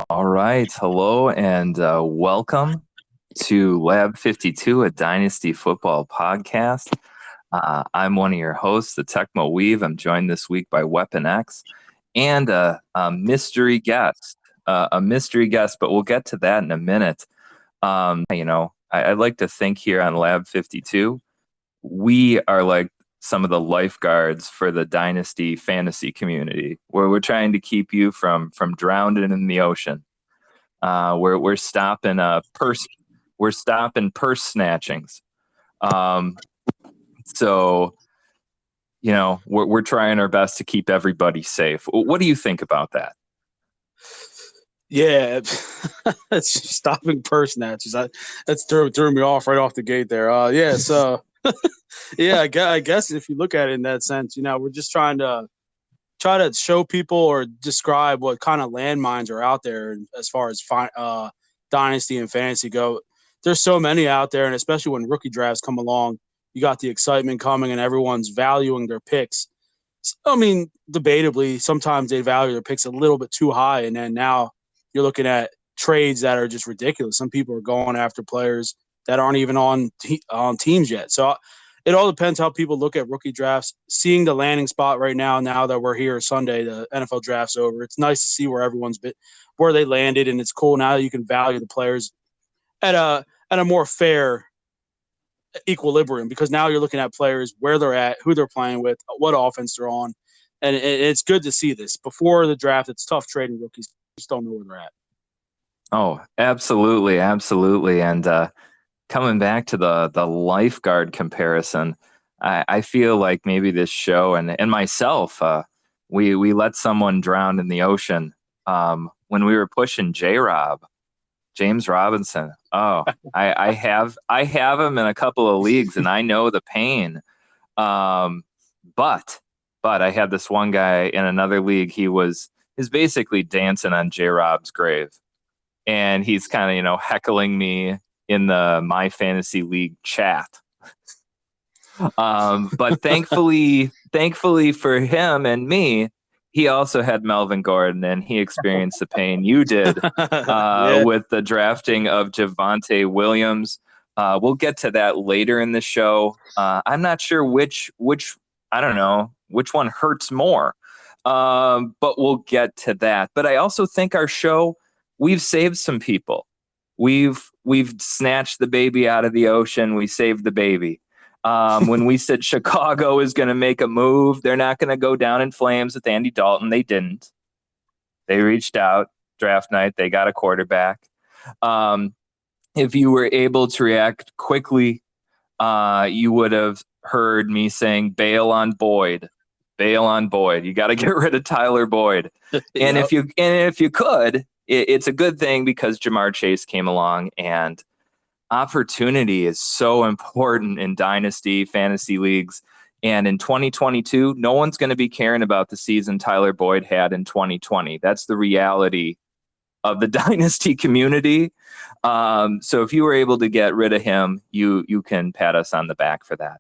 All right. Hello and welcome to Lab 52, a Dynasty football podcast. I'm one of your hosts, the Tecmo Weave. I'm joined this week by Weapon X and a mystery guest. But we'll get to that in a minute. I'd like to think here on Lab 52, we are like some of the lifeguards for the Dynasty fantasy community, where we're trying to keep you from drowning in the ocean. We're stopping purse snatchings. Um, so we're trying our best to keep everybody safe. What do you think about that? Yeah, it's stopping purse snatches. That's threw me off right off the gate there. Yeah, I guess if you look at it in that sense, we're just trying to show people or describe what kind of landmines are out there as far as dynasty and fantasy go. There's so many out there, and especially when rookie drafts come along, you got the excitement coming, and everyone's valuing their picks. I mean, debatably, sometimes they value their picks a little bit too high, and then now you're looking at trades that are just ridiculous. Some people are going after players that aren't even on teams yet. So it all depends how people look at rookie drafts. Seeing the landing spot right now that we're here Sunday, the NFL draft's over. It's nice to see where where they landed, and it's cool now that you can value the players at a more fair equilibrium, because now you're looking at players where they're at, who they're playing with, what offense they're on, and it's good to see this. Before the draft, it's tough trading rookies; you just don't know where they're at. Oh, absolutely, absolutely. And coming back to the lifeguard comparison, I feel like maybe this show and myself, we let someone drown in the ocean when we were pushing J-Rob. James Robinson. Oh, I have him in a couple of leagues, and I know the pain. But I had this one guy in another league. He's basically dancing on J Rob's grave, and he's kind of heckling me in the My Fantasy League chat. But thankfully for him and me, he also had Melvin Gordon, and he experienced the pain you did with the drafting of Javonte Williams. We'll get to that later in the show. I'm not sure which I don't know which one hurts more, but we'll get to that. But I also think our show, we've saved some people. We've snatched the baby out of the ocean. We saved the baby. When we said Chicago is going to make a move, they're not going to go down in flames with Andy Dalton. They didn't. They reached out draft night. They got a quarterback. If you were able to react quickly, you would have heard me saying, bail on Boyd. Bail on Boyd. You got to get rid of Tyler Boyd. And if you could, it's a good thing, because Jamar Chase came along, and opportunity is so important in dynasty fantasy leagues. And in 2022, no one's going to be caring about the season Tyler Boyd had in 2020. That's the reality of the dynasty community. So if you were able to get rid of him, you can pat us on the back for that.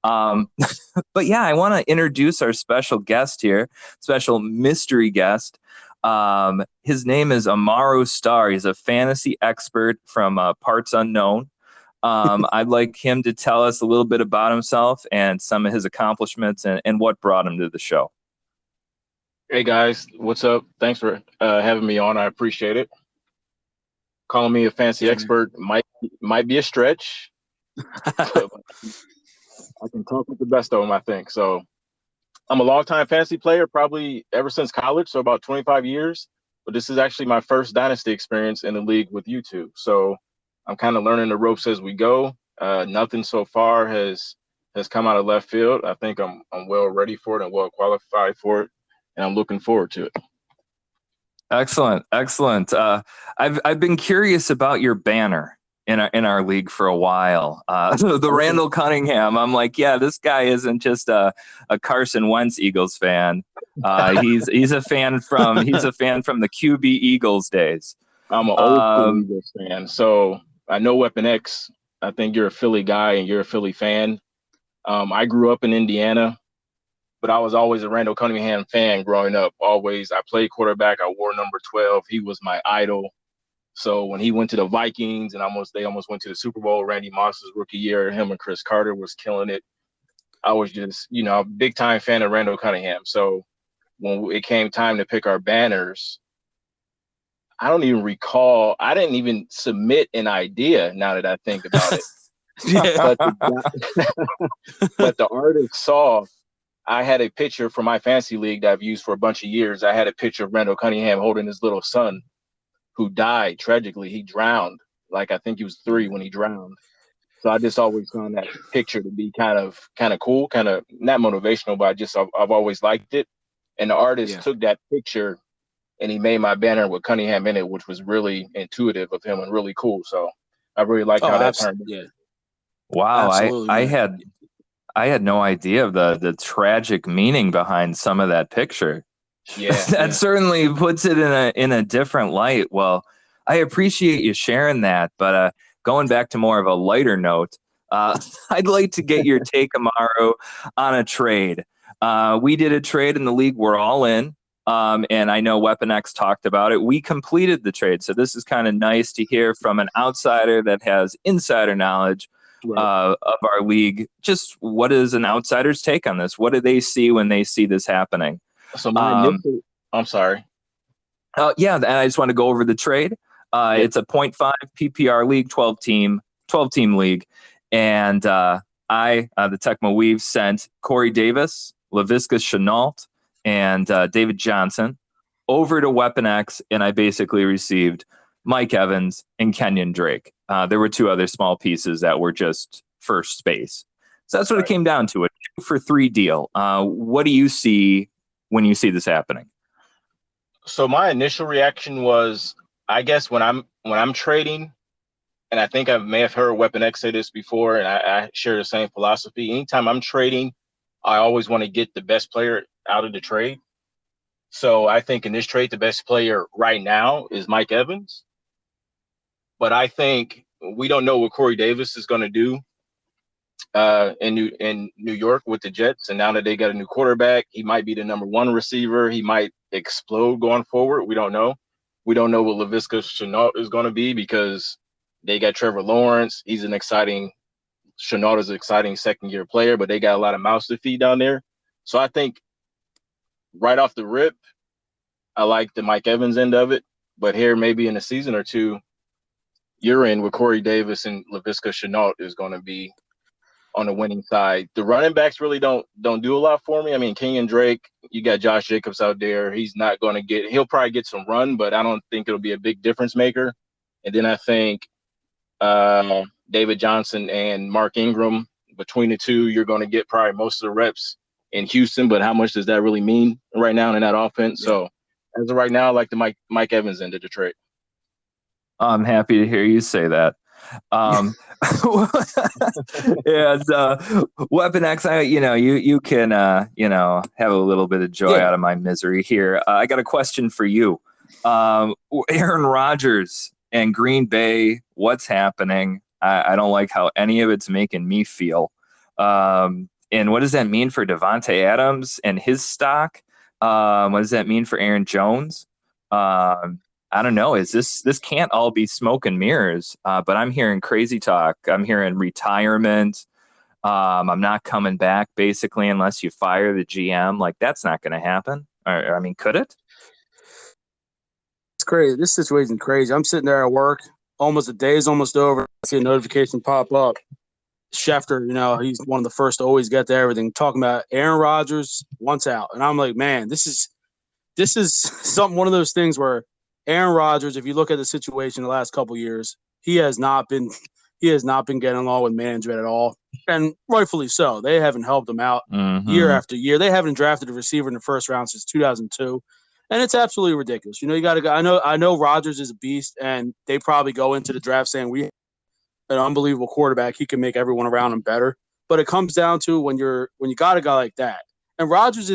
But yeah, I want to introduce our special guest here, special mystery guest. His name is Amaru Star. He's a fantasy expert from Parts Unknown. I'd like him to tell us a little bit about himself and some of his accomplishments and what brought him to the show. Hey guys, what's up? Thanks for having me on. I appreciate it. Calling me a fantasy expert might be a stretch. I can talk with the best of them, I think. So I'm a longtime fantasy player, probably ever since college, so about 25 years. But this is actually my first dynasty experience in the league with YouTube. So I'm kind of learning the ropes as we go. Nothing so far has come out of left field. I think I'm well ready for it and well qualified for it, and I'm looking forward to it. Excellent. I've been curious about your banner in our league for a while. The Randall Cunningham. I'm like, yeah, this guy isn't just a Carson Wentz Eagles fan. He's a fan from the QB Eagles days. I'm an old Eagles fan, so I know Weapon X. I think you're a Philly guy and you're a Philly fan. I grew up in Indiana. but I was always a Randall Cunningham fan growing up. Always, I played quarterback. I wore number 12. He was my idol. So when he went to the Vikings and they almost went to the Super Bowl, Randy Moss's rookie year, him and Chris Carter was killing it. I was just, a big time fan of Randall Cunningham. So when it came time to pick our banners, I don't even recall. I didn't even submit an idea now that I think about it. But the artist saw I had a picture for my fantasy league that I've used for a bunch of years. I had a picture of Randall Cunningham holding his little son who died tragically. He drowned. Like, I think he was 3 when he drowned. So I just always found that picture to be kind of cool, kind of not motivational, but I've always liked it. And the artist took that picture and he made my banner with Cunningham in it, which was really intuitive of him and really cool. So I really liked how that turned out. Yeah. Wow, I had no idea of the tragic meaning behind some of that picture. Yeah, that certainly puts it in a different light. Well, I appreciate you sharing that, but going back to more of a lighter note, I'd like to get your take, Amaru, on a trade. We did a trade in the league we're all in, and I know Weapon X talked about it. We completed the trade, so this is kind of nice to hear from an outsider that has insider knowledge of our league. Just what is an outsider's take on this? What do they see when they see this happening? So I'm sorry. Yeah, and I just want to go over the trade. It's a 0.5 PPR league, 12 team league, and the Tecmo Weave sent Corey Davis, Laviska Chenault, and David Johnson over to Weapon X, and I basically received Mike Evans and Kenyon Drake. There were 2 other small pieces that were just first space. So that's what it came down to, a 2-for-3 deal. What do you see when you see this happening? So my initial reaction was, I guess when I'm trading, and I think I may have heard Weapon X say this before, and I share the same philosophy. Anytime I'm trading, I always want to get the best player out of the trade. So I think in this trade, the best player right now is Mike Evans. But I think we don't know what Corey Davis is going to do in New York with the Jets. And now that they got a new quarterback, he might be the number 1 receiver. He might explode going forward. We don't know. We don't know what Laviska Chenault is going to be because they got Trevor Lawrence. Chenault is an exciting second-year player, but they got a lot of mouths to feed down there. So I think right off the rip, I like the Mike Evans end of it. But here, maybe in a season or 2, you're in with Corey Davis and Laviska Chenault is going to be on the winning side. The running backs really don't do a lot for me. I mean, Kenyon Drake, you got Josh Jacobs out there. He's not going to he'll probably get some run, but I don't think it'll be a big difference maker. And then I think David Johnson and Mark Ingram, between the 2, you're going to get probably most of the reps in Houston, but how much does that really mean right now in that offense? Yeah. So as of right now, I like the Mike Evans end of the trade. I'm happy to hear you say that. And Weapon X, you can have a little bit of joy out of my misery here. I got a question for you. Aaron Rodgers and Green Bay, what's happening? I don't like how any of it's making me feel. And what does that mean for Devontae Adams and his stock? What does that mean for Aaron Jones? I don't know. This can't all be smoke and mirrors, but I'm hearing crazy talk. I'm hearing retirement. I'm not coming back basically unless you fire the GM. Like, that's not going to happen. I mean, could it? It's crazy. This situation's crazy. I'm sitting there at work. The day is almost over. I see a notification pop up. Schefter, he's one of the first to always get to everything, talking about Aaron Rodgers wants out. And I'm like, man, this is one of those things where Aaron Rodgers, if you look at the situation the last couple of years, he has not been getting along with management at all, and rightfully so. They haven't helped him out year after year. They haven't drafted a receiver in the first round since 2002, and it's absolutely ridiculous. You got to go. I know Rodgers is a beast, and they probably go into the draft saying we have an unbelievable quarterback. He can make everyone around him better. But it comes down to when you got a guy like that, and Rodgers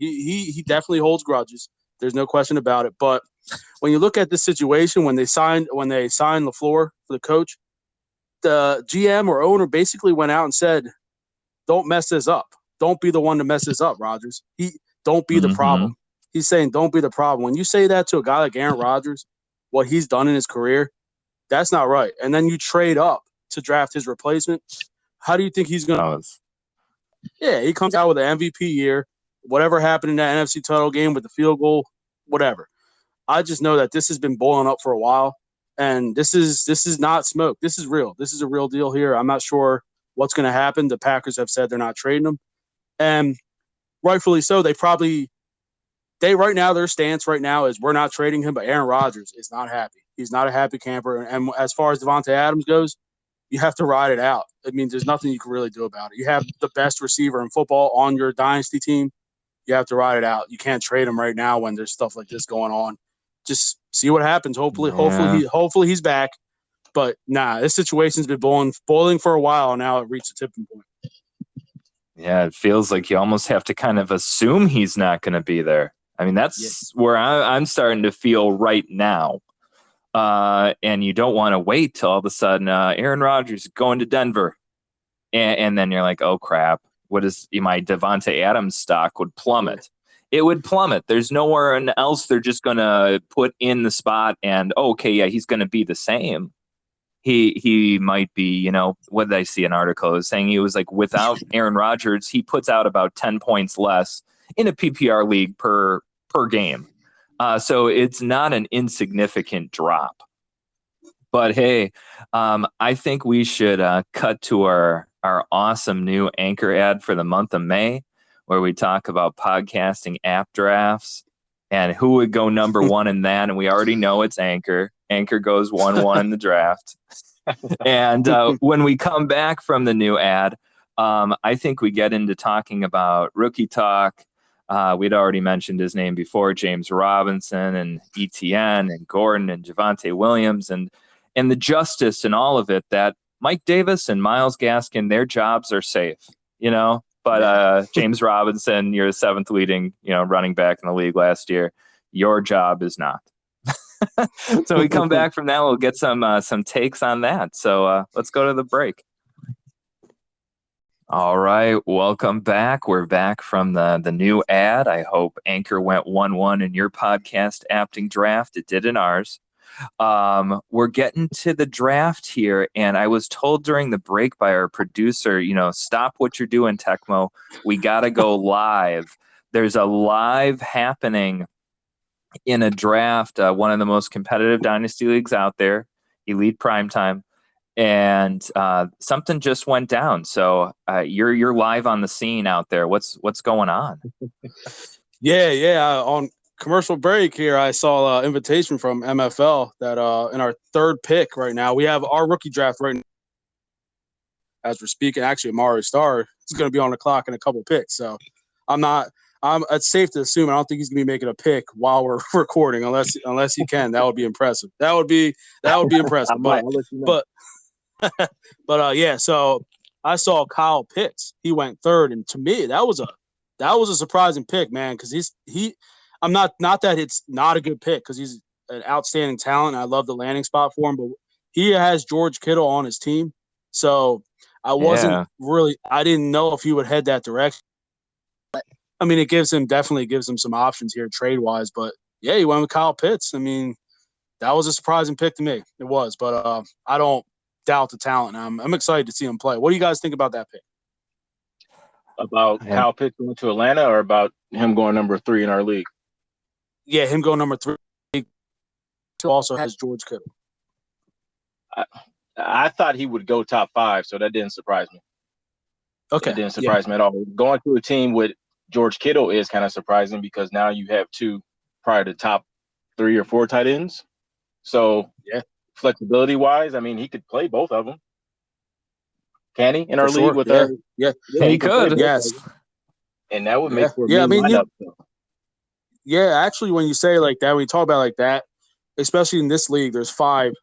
he definitely holds grudges. There's no question about it. But when you look at this situation, when they signed LaFleur for the coach, the GM or owner basically went out and said, "Don't mess this up." don't be the one to mess this up, Rodgers. Don't be the problem. He's saying don't be the problem. When you say that to a guy like Aaron Rodgers, what he's done in his career, that's not right. And then you trade up to draft his replacement. How do you think he's going to – Yeah, he comes out with an MVP year. Whatever happened in that NFC title game with the field goal, whatever. I just know that this has been boiling up for a while, and this is not smoke. This is real. This is a real deal here. I'm not sure what's going to happen. The Packers have said they're not trading him, and rightfully so. Right now, their stance right now is we're not trading him, but Aaron Rodgers is not happy. He's not a happy camper. And as far as Devontae Adams goes, you have to ride it out. I mean, there's nothing you can really do about it. You have the best receiver in football on your dynasty team. You have to ride it out. You can't trade him right now when there's stuff like this going on. Just see what happens. Hopefully he's back. But this situation's been boiling for a while now. It reached a tipping point. Yeah, it feels like you almost have to kind of assume he's not going to be there. I mean, that's where I'm starting to feel right now. And you don't want to wait till all of a sudden Aaron Rodgers is going to Denver. And then you're like, oh, crap. What is my Devontae Adams stock would plummet. It would plummet. There's nowhere else they're just going to put in the spot and, he's going to be the same. He might be, what did I see an article? It was saying he was like, without Aaron Rodgers, he puts out about 10 points less in a PPR league per game. So it's not an insignificant drop. But hey, I think we should cut to our awesome new Anchor ad for the month of May, where we talk about podcasting app drafts and who would go number one in that. And we already know it's Anchor. Anchor goes 1-1 in the draft. And when we come back from the new ad, I think we get into talking about rookie talk. We'd already mentioned his name before, James Robinson and ETN and Gordon and Javonte Williams and the justice and all of it that Mike Davis and Myles Gaskin, their jobs are safe, but James Robinson, you're the seventh leading, running back in the league last year. Your job is not. So we come back from that, we'll get some takes on that. So let's go to the break. All right, welcome back. We're back from the new ad. I hope Anchor went 1-1 in your podcast apting draft. It did in ours. We're getting to the draft here, and I was told during the break by our producer, stop what you're doing, Tecmo. We got to go live. There's a live happening in a draft, one of the most competitive dynasty leagues out there, Elite Primetime. And something just went down. So you're live on the scene out there. What's going on? Yeah. On commercial break here, I saw an invitation from MFL that in our third pick right now, we have our rookie draft right now. As we're speaking, actually, Amaru Star is going to be on the clock in a couple picks. So it's safe to assume I don't think he's going to be making a pick while we're recording, unless he can. That would be impressive. That would be impressive. But so I saw Kyle Pitts. He went third, and to me, that was a surprising pick, man. Because I'm not that it's not a good pick because he's an outstanding talent. I love the landing spot for him, but he has George Kittle on his team, so I didn't know if he would head that direction. I mean, it definitely gives him some options here trade wise, but yeah, he went with Kyle Pitts. I mean, that was a surprising pick to me. It was, but I don't doubt the talent. I'm excited to see him play. What do you guys think about that pick? About Kyle Pitts going to Atlanta, or about him going number 3 in our league? Yeah, him going number 3. Also has George Kittle. I thought he would go top 5, so that didn't surprise me. Okay, it didn't surprise me at all. Going to a team with George Kittle is kind of surprising because now you have 2 prior to top 3 or 4 tight ends. So yeah. Flexibility wise, I mean, he could play both of them. Can he in our league with our? Yeah, he could. Yes, and that would make for a good lineup. Yeah, actually, when you say like that, when you talk about like that, especially in this league, there's 5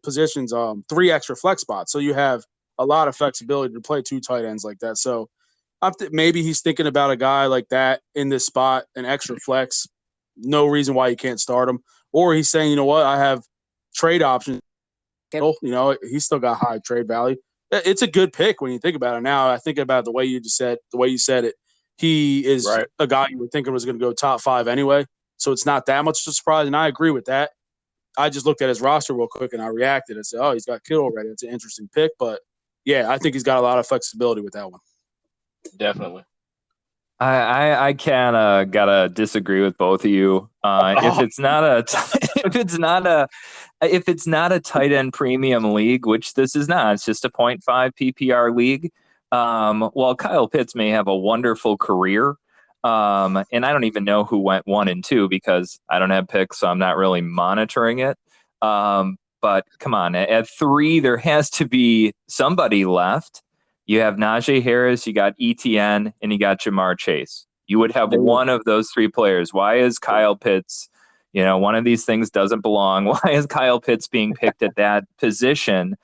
positions, 3 extra flex spots, so you have a lot of flexibility to play 2 tight ends like that. So maybe he's thinking about a guy like that in this spot, an extra flex. No reason why you can't start him, or he's saying, you know what, I have trade options. He's still got high trade value. It's a good pick when you think about it. Now I think about the way you said it. He is a guy you were thinking was going to go top 5 anyway, so it's not that much of a surprise. And I agree with that. I just looked at his roster real quick and I reacted and said, "Oh, he's got Kittle already. It's an interesting pick." But yeah, I think he's got a lot of flexibility with that one. Definitely. I kind of gotta disagree with both of you. If it's not a tight end premium league, which this is not, it's just a 0.5 PPR league. While Kyle Pitts may have a wonderful career, and I don't even know who went 1 and 2 because I don't have picks, so I'm not really monitoring it. But come on, at 3, there has to be somebody left. You have Najee Harris, you got ETN, and you got Jamar Chase. You would have one of those 3 players. Why is Kyle Pitts, one of these things doesn't belong? Why is Kyle Pitts being picked at that position?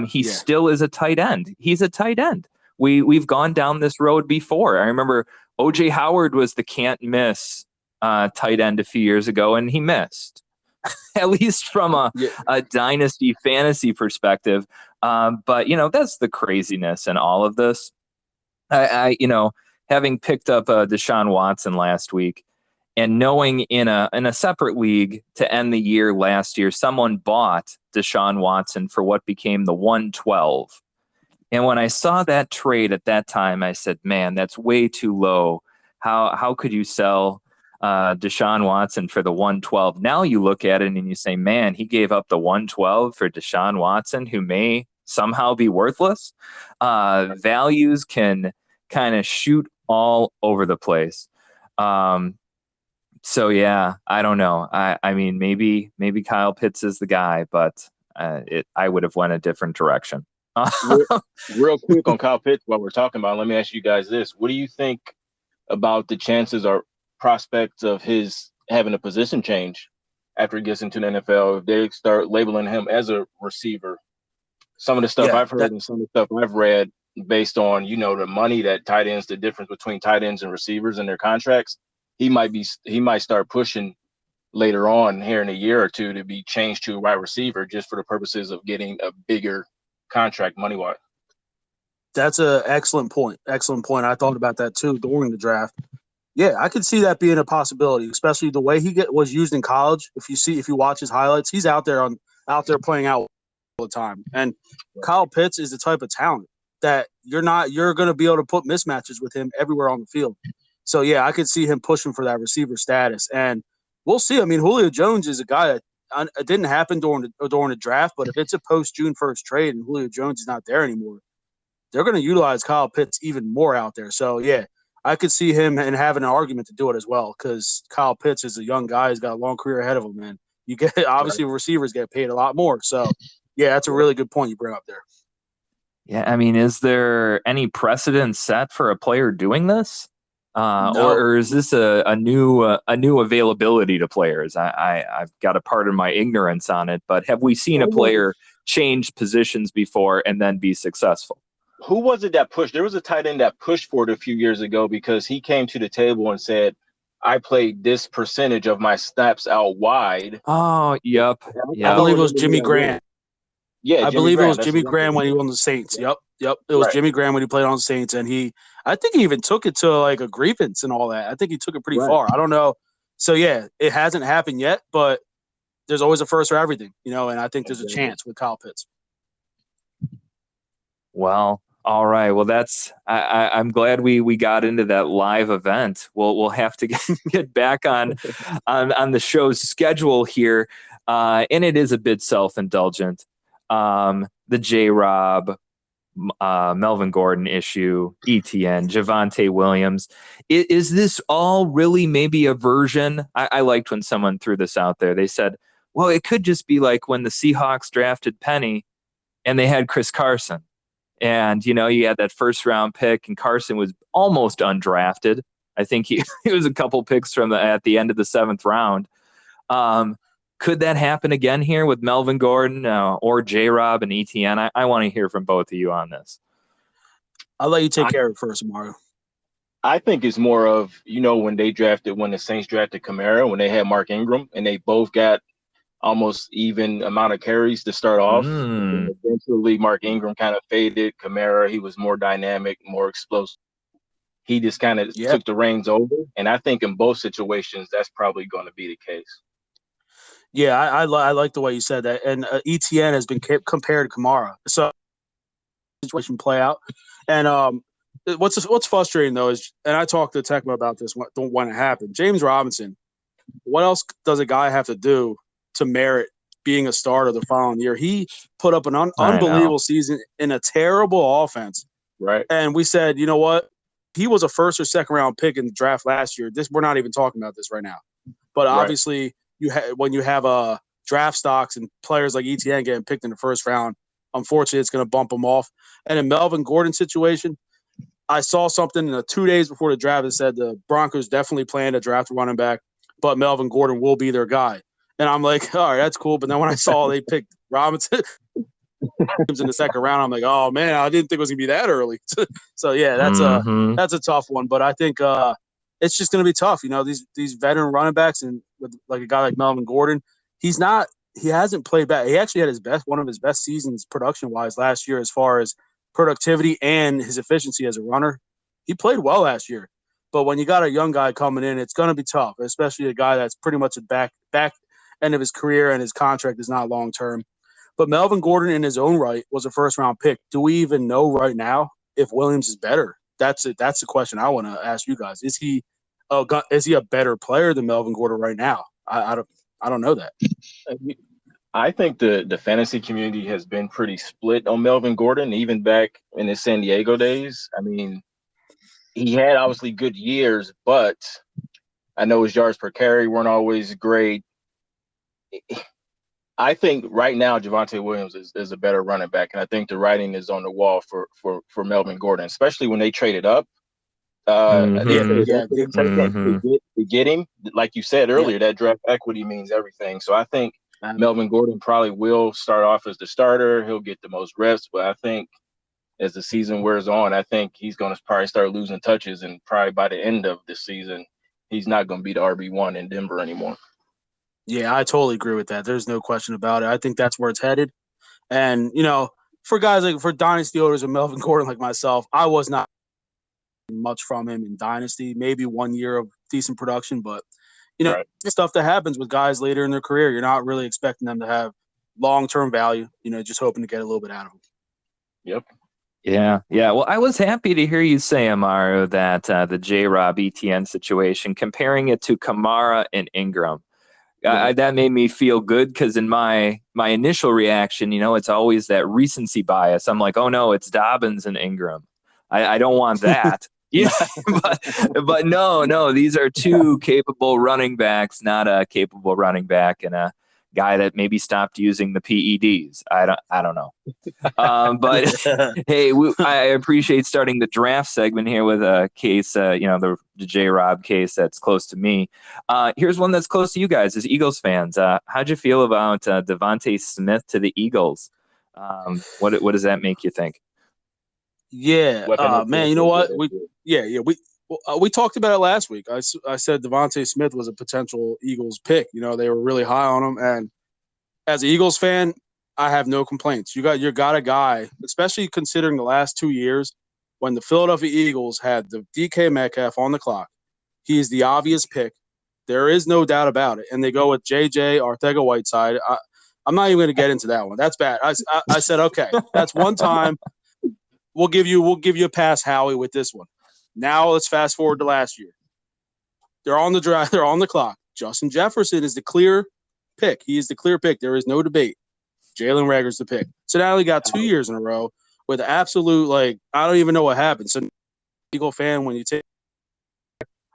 He still is a tight end. He's a tight end. We've gone down this road before. I remember O.J. Howard was the can't miss tight end a few years ago, and he missed. At least from a dynasty fantasy perspective. But, that's the craziness in all of this. I having picked up Deshaun Watson last week and knowing in a separate league to end the year last year, someone bought Deshaun Watson for what became the 112. And when I saw that trade at that time, I said, man, that's way too low. How could you sell Deshaun Watson for the 112? Now you look at it and you say, man, he gave up the 112 for Deshaun Watson, who may somehow be worthless. Values can kind of shoot all over the place. So yeah, I don't know. I mean, maybe Kyle Pitts is the guy, but I would have went a different direction. Real quick on Kyle Pitts, while we're talking about, let me ask you guys this: what do you think about the chances or prospects of his having a position change after he gets into the NFL? If they start labeling him as a receiver, some of the stuff I've heard and some of the stuff I've read based on, the money that tight ends, the difference between tight ends and receivers and their contracts, he might start pushing later on here in a year or two to be changed to a wide receiver just for the purposes of getting a bigger contract money-wise. That's an excellent point. Excellent point. I thought about that too during the draft. Yeah, I could see that being a possibility, especially the way he was used in college. If you watch his highlights, he's out there playing out all the time. And Kyle Pitts is the type of talent that you're going to be able to put mismatches with him everywhere on the field. So yeah, I could see him pushing for that receiver status, and we'll see. I mean, Julio Jones is a guy that it didn't happen during the draft, but if it's a post June 1st trade and Julio Jones is not there anymore, they're going to utilize Kyle Pitts even more out there. So yeah, I could see him and having an argument to do it as well, because Kyle Pitts is a young guy. He's got a long career ahead of him, man. You get obviously receivers get paid a lot more. So yeah, that's a really good point you bring up there. Yeah, I mean, is there any precedent set for a player doing this? No. Or is this a new availability to players? I've got to pardon my ignorance on it, but have we seen a player change positions before and then be successful? Who was it that pushed? There was a tight end that pushed for it a few years ago because he came to the table and said, I played this percentage of my snaps out wide. Oh, yep. I believe it was Jimmy Graham. Yeah, I believe it was Jimmy Graham when he was on the Saints. Yep. It was Jimmy Graham when he played on the Saints, and I think he even took it to like a grievance and all that. I think he took it pretty far. I don't know. So yeah, it hasn't happened yet, but there's always a first for everything, and I think there's a chance with Kyle Pitts. Well, all right. Well, I'm glad we got into that live event. We'll have to get back on the show's schedule here, and it is a bit self-indulgent. The J-Rob, Melvin Gordon issue, ETN, Javonte Williams. Is this all really maybe a version? I liked when someone threw this out there. They said, well, it could just be like when the Seahawks drafted Penny and they had Chris Carson. And, you had that first round pick and Carson was almost undrafted. I think he was a couple picks at the end of the 7th round. Could that happen again here with Melvin Gordon or J-Rob and ETN? I want to hear from both of you on this. I'll let you take care of it first, Amaru. I think it's more of, when the Saints drafted Kamara, when they had Mark Ingram, and they both got almost even amount of carries to start off. And then Mm. eventually, Mark Ingram kind of faded. Kamara, he was more dynamic, more explosive. He just kind of Yeah. took the reins over. And I think in both situations, that's probably going to be the case. Yeah, I like the way you said that. And ETN has been compared to Kamara. So situation play out. And what's frustrating though is, and I talked to Tecmo about this when it happened. James Robinson. What else does a guy have to do to merit being a starter the following year? He put up an I know. unbelievable season in a terrible offense. Right. And we said, you know what? He was a first or second round pick in the draft last year. We're not even talking about this right now. But obviously, when you have draft stocks and players like ETN getting picked in the first round, unfortunately, it's going to bump them off. And in Melvin Gordon situation, I saw something in the 2 days before the draft that said the Broncos definitely plan to draft a running back, but Melvin Gordon will be their guy. And I'm like, all right, that's cool. But then when I saw they picked Robinson in the second round, I'm like, oh man, I didn't think it was gonna be that early. So yeah, that's a tough one. But I think it's just gonna be tough. You know, these veteran running backs and with like a guy like Melvin Gordon, he hasn't played bad. He actually had one of his best seasons production wise last year as far as productivity and his efficiency as a runner. He played well last year. But when you got a young guy coming in, it's going to be tough, especially a guy that's pretty much at back end of his career and his contract is not long term. But Melvin Gordon, in his own right, was a first round pick. Do we even know right now if Williams is better? That's it. That's the question I want to ask you guys. Is he a better player than Melvin Gordon right now? I don't know that. I think the fantasy community has been pretty split on Melvin Gordon, even back in his San Diego days. I mean, he had obviously good years, but I know his yards per carry weren't always great. I think right now Javonte Williams is a better running back, and I think the writing is on the wall for Melvin Gordon, especially when they traded up. They traded up to get him. Like you said earlier, that draft equity means everything. So I think Melvin Gordon probably will start off as the starter. He'll get the most reps, but I think as the season wears on, I think he's going to probably start losing touches, and probably by the end of the season, he's not going to be the RB1 in Denver anymore. Yeah, I totally agree with that. There's no question about it. I think that's where it's headed. And, you know, for guys like for Dynasty owners and Melvin Gordon like myself, I was not much from him in Dynasty, maybe 1 year of decent production. But, you know, stuff that happens with guys later in their career, you're not really expecting them to have long-term value, you know, just hoping to get a little bit out of them. Yep. Yeah. Well, I was happy to hear you say, Amaru, that the J-Rob ETN situation, comparing it to Kamara and Ingram. That made me feel good because in my initial reaction, you know, it's always that recency bias. I'm like, oh no, it's Dobbins and Ingram. I don't want that. Yeah, but no, these are two capable running backs, not a capable running back and a guy that maybe stopped using the PEDs. I don't know. But hey, I appreciate starting the draft segment here with a case, the J-Rob case that's close to me. Here's one that's close to you guys as Eagles fans. How'd you feel about Devontae Smith to the Eagles? What does that make you think? Yeah, man, you know what? We talked about it last week. I said Devontae Smith was a potential Eagles pick. You know, they were really high on him, and as an Eagles fan, I have no complaints. You got a guy, especially considering the last 2 years when the Philadelphia Eagles had the DK Metcalf on the clock. He is the obvious pick. There is no doubt about it. And they go with JJ Arcega-Whiteside. I'm not even going to get into that one. That's bad. I said, okay, that's one time. We'll give you a pass, Howie, with this one. Now let's fast forward to last year. They're on the drive. They're on the clock. Justin Jefferson is the clear pick. He is the clear pick. There is no debate. Jalen Reagor's the pick. So now we got 2 years in a row with absolute, I don't even know what happened. So, Eagle fan, when you take,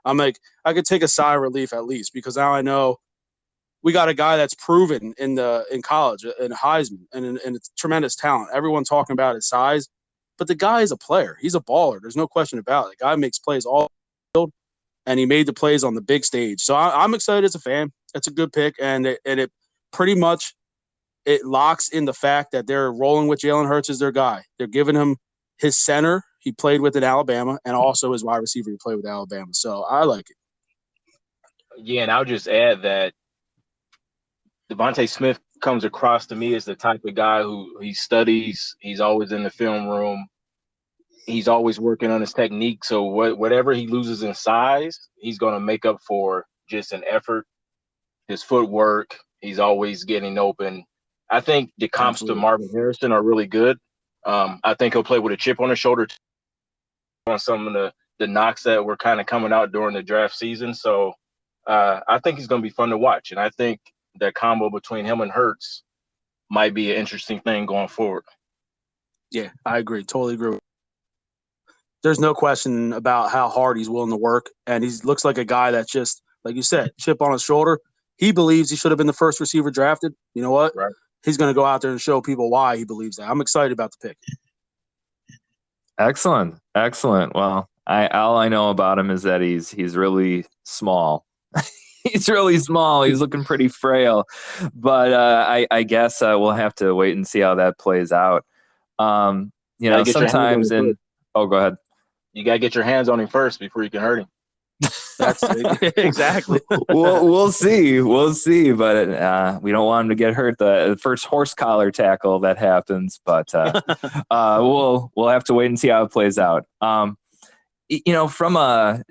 I'm like, I could take a sigh of relief at least because now I know we got a guy that's proven in college, in Heisman, and it's tremendous talent. Everyone talking about his size, but the guy is a player. He's a baller. There's no question about it. The guy makes plays all field, and he made the plays on the big stage. So I'm excited as a fan. It's a good pick, and it pretty much it locks in the fact that they're rolling with Jalen Hurts as their guy. They're giving him his center he played with in Alabama and also his wide receiver he played with Alabama. So I like it. Yeah, and I'll just add that Devontae Smith comes across to me as the type of guy who he studies. He's always in the film room. He's always working on his technique. So whatever he loses in size, he's going to make up for just an effort, his footwork. He's always getting open. I think the comps to Marvin Harrison are really good. I think he'll play with a chip on his shoulder on some of the knocks that were kind of coming out during the draft season. So I think he's going to be fun to watch. And I think that combo between him and Hurts might be an interesting thing going forward. Yeah, I agree. Totally agree. There's no question about how hard he's willing to work. And he looks like a guy that's just, like you said, chip on his shoulder. He believes he should have been the first receiver drafted. You know what? Right. He's going to go out there and show people why he believes that. I'm excited about the pick. Excellent. Well, all I know about him is that he's really small. He's really small. He's looking pretty frail, but I guess we'll have to wait and see how that plays out. Sometimes go ahead. You got to get your hands on him first before you can hurt him. That's exactly. We'll see, but we don't want him to get hurt. The first horse collar tackle that happens, but we'll have to wait and see how it plays out. From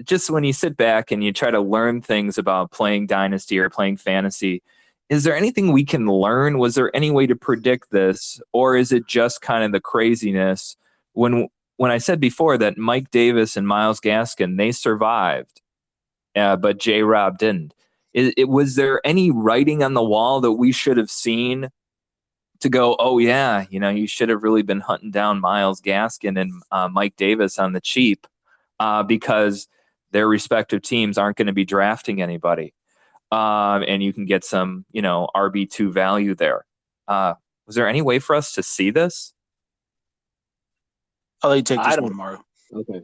just when you sit back and you try to learn things about playing Dynasty or playing fantasy, is there anything we can learn? Was there any way to predict this, or is it just kind of the craziness? When I said before that Mike Davis and Myles Gaskin, they survived, but J-Rob didn't. Was there any writing on the wall that we should have seen to go, oh, yeah, you should have really been hunting down Myles Gaskin and Mike Davis on the cheap because their respective teams aren't going to be drafting anybody. And you can get some, RB2 value there. Was there any way for us to see this? I'll let you take this one, Amaru. Okay.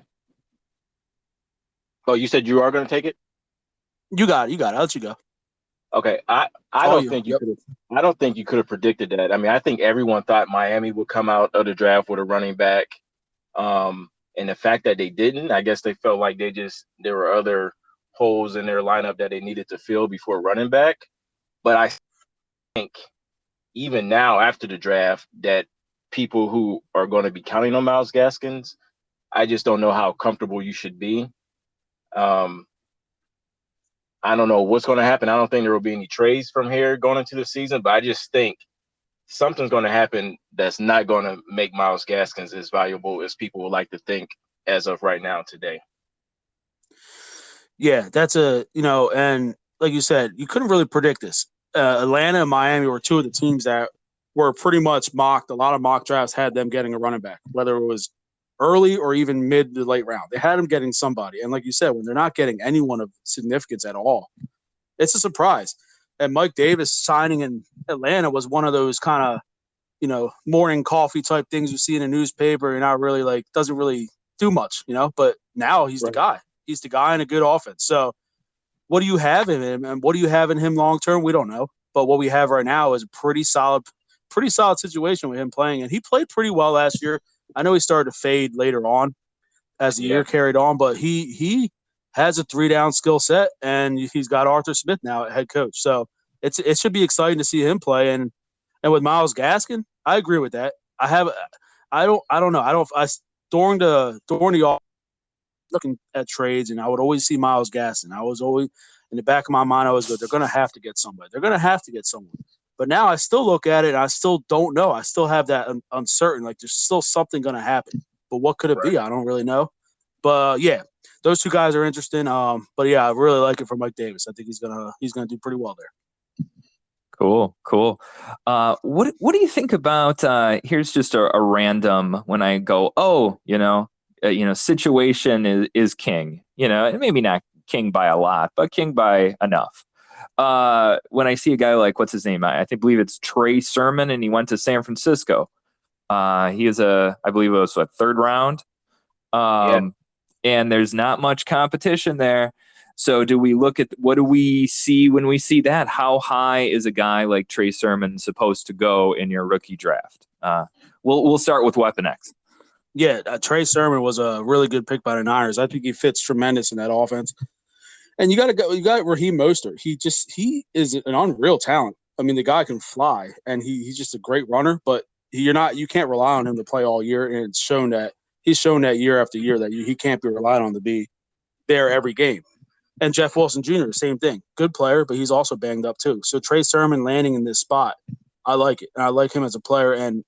Oh, you said you are going to take it? You got it. I'll let you go. Okay. I don't think you could have predicted that. I mean, I think everyone thought Miami would come out of the draft with a running back. And the fact that they didn't, I guess they felt like there were other holes in their lineup that they needed to fill before running back. But I think even now after the draft that people who are going to be counting on Myles Gaskins, I just don't know how comfortable you should be. I don't know what's going to happen. I don't think there will be any trades from here going into the season, but I just think something's going to happen that's not going to make Myles Gaskins as valuable as people would like to think as of right now today. Yeah, that's and like you said, you couldn't really predict this. Atlanta and Miami were two of the teams that were pretty much mocked. A lot of mock drafts had them getting a running back, whether it was early or even mid to late round. They had them getting somebody. And like you said, when they're not getting anyone of significance at all, it's a surprise. And Mike Davis signing in Atlanta was one of those kind of, morning coffee type things you see in a newspaper. You're not really doesn't really do much, but now he's the guy. He's the guy in a good offense. So what do you have in him and what do you have in him long-term? We don't know. But what we have right now is a pretty solid situation with him playing. And he played pretty well last year. I know he started to fade later on as the year carried on, but he has a 3-down skill set, and he's got Arthur Smith now at head coach. So it should be exciting to see him play. And with Myles Gaskin, I agree with that. I don't know. During the looking at trades, and I would always see Myles Gaskin. I was always in the back of my mind, I was good. They're going to have to get somebody. They're going to have to get someone. But now I still look at it, and I still don't know. I still have that uncertain. There's still something going to happen. But what could it be? I don't really know. But yeah, those two guys are interesting. But yeah, I really like it for Mike Davis. I think he's gonna do pretty well there. Cool. What do you think about? Here's just a random. When I go, situation is king. Maybe not king by a lot, but king by enough. When I see a guy like, what's his name? I believe it's Trey Sermon, and he went to San Francisco. He is I believe it was third round. And there's not much competition there. So do we look at what do we see when we see that? How high is a guy like Trey Sermon supposed to go in your rookie draft? We'll start with Weapon X. Yeah, Trey Sermon was a really good pick by the Niners. I think he fits tremendous in that offense. And you got Raheem Mostert. He is an unreal talent. I mean, the guy can fly, and he's just a great runner. But you can't rely on him to play all year, and he's shown that year after year that he can't be relied on to be there every game. And Jeff Wilson Jr., same thing. Good player, but he's also banged up too. So Trey Sermon landing in this spot, I like it. And I like him as a player. And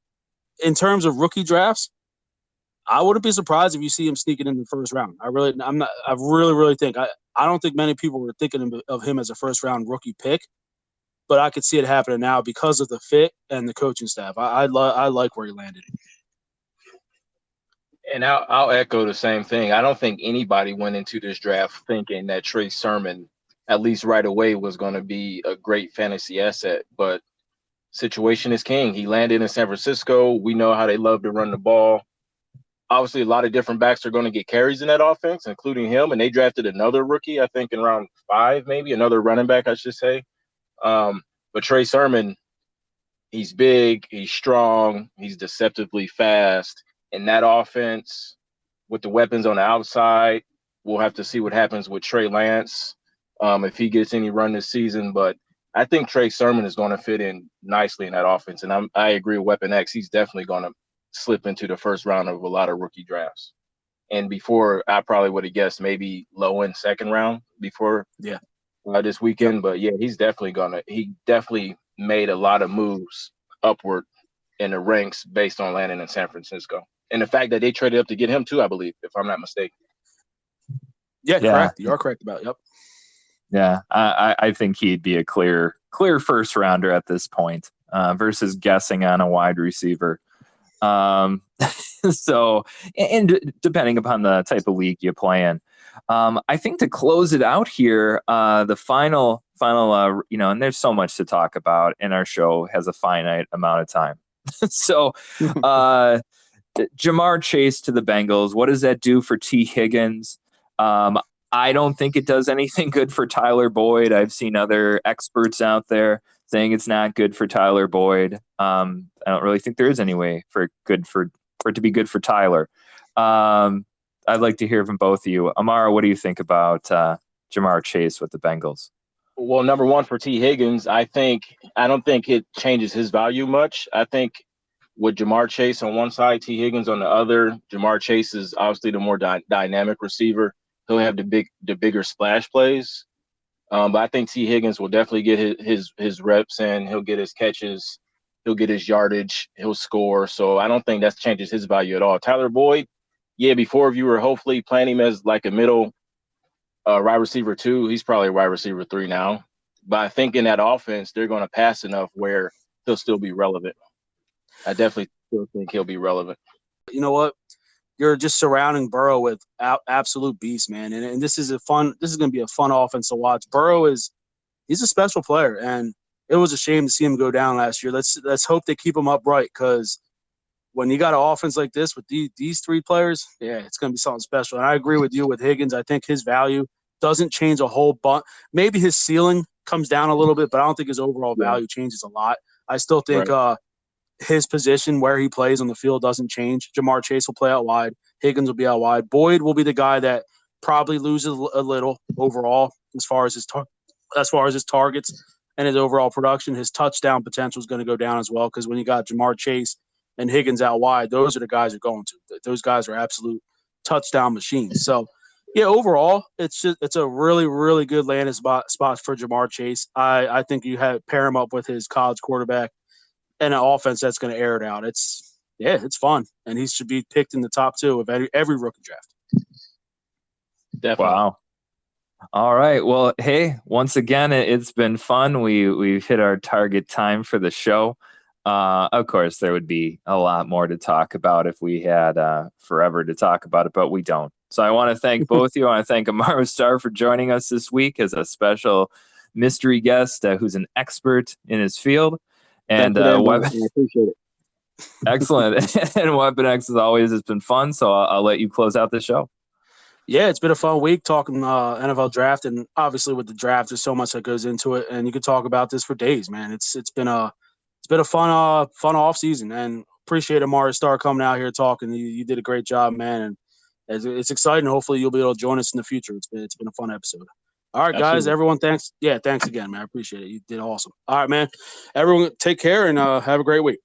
in terms of rookie drafts, I wouldn't be surprised if you see him sneaking in the first round. I really think. I don't think many people were thinking of him as a first round rookie pick, but I could see it happening now because of the fit and the coaching staff. I like where he landed. And I'll echo the same thing. I don't think anybody went into this draft thinking that Trey Sermon, at least right away, was going to be a great fantasy asset. But situation is king. He landed in San Francisco. We know how they love to run the ball. Obviously, a lot of different backs are going to get carries in that offense, including him. And they drafted another rookie, I think, in round 5, maybe another running back, I should say. But Trey Sermon, he's big, he's strong, he's deceptively fast. In that offense, with the weapons on the outside, we'll have to see what happens with Trey Lance if he gets any run this season. But I think Trey Sermon is going to fit in nicely in that offense. And I agree with Weapon X. He's definitely going to slip into the first round of a lot of rookie drafts. And before, I probably would have guessed maybe low end second round before this weekend. But yeah, he definitely made a lot of moves upward in the ranks based on landing in San Francisco. And the fact that they traded up to get him too, I believe, if I'm not mistaken. Yeah, correct. You are correct about it. Yep. Yeah, I think he'd be a clear first rounder at this point versus guessing on a wide receiver. So, and depending upon the type of league you play in, I think to close it out here, the final, and there's so much to talk about, and our show has a finite amount of time. So, Jamar Chase to the Bengals. What does that do for T. Higgins? I don't think it does anything good for Tyler Boyd. I've seen other experts out there saying it's not good for Tyler Boyd. I don't really think there is any way for it to be good for Tyler. I'd like to hear from both of you. Amara, what do you think about Jamar Chase with the Bengals? Well, number one for T. Higgins, I don't think it changes his value much. I think with Jamar Chase on one side, T. Higgins on the other, Jamar Chase is obviously the more dynamic receiver. He'll have the bigger splash plays. But I think T. Higgins will definitely get his reps in. He'll get his catches. He'll get his yardage. He'll score. So I don't think that changes his value at all. Tyler Boyd, yeah, before if you were hopefully playing him as like a middle wide receiver 2, he's probably a wide receiver 3 now. But I think in that offense, they're going to pass enough where he'll still be relevant. I definitely still think he'll be relevant. You know what? You're just surrounding Burrow with absolute beasts, man. And this is going to be a fun offense to watch. He's a special player, and it was a shame to see him go down last year. Let's hope they keep him upright, because when you got an offense like this with these 3 players, yeah, it's going to be something special. And I agree with you with Higgins. I think his value doesn't change a whole bunch. Maybe his ceiling comes down a little bit, but I don't think his overall value changes a lot. I still think his position where he plays on the field doesn't change. Jamar Chase will play out wide. Higgins will be out wide. Boyd will be the guy that probably loses a little overall as far as his targets and his overall production. His touchdown potential is going to go down as well, because when you got Jamar Chase and Higgins out wide, those are the guys you're going to. Those guys are absolute touchdown machines. So, yeah, overall, it's a really, really good landing spot for Jamar Chase. I think you pair him up with his college quarterback and an offense that's going to air it out. It's fun, and he should be picked in the top 2 of every rookie draft. Definitely. Wow. All right. Well, hey, once again, it's been fun. We've hit our target time for the show. Of course, there would be a lot more to talk about if we had forever to talk about it, but we don't. So I want to thank both of you. I want to thank Amaru Star for joining us this week as a special mystery guest who's an expert in his field. And I appreciate it. Excellent. And Weapon X, as always, it's been fun. So I'll let you close out the show. Yeah, it's been a fun week talking NFL draft, and obviously with the draft, there's so much that goes into it, and you could talk about this for days, man. It's been a fun off season, and appreciate Amaru Star coming out here talking. You did a great job, man, and it's exciting. Hopefully, you'll be able to join us in the future. It's been a fun episode. All right, guys. Absolutely. Everyone, thanks. Yeah, thanks again, man. I appreciate it. You did awesome. All right, man. Everyone, take care and have a great week.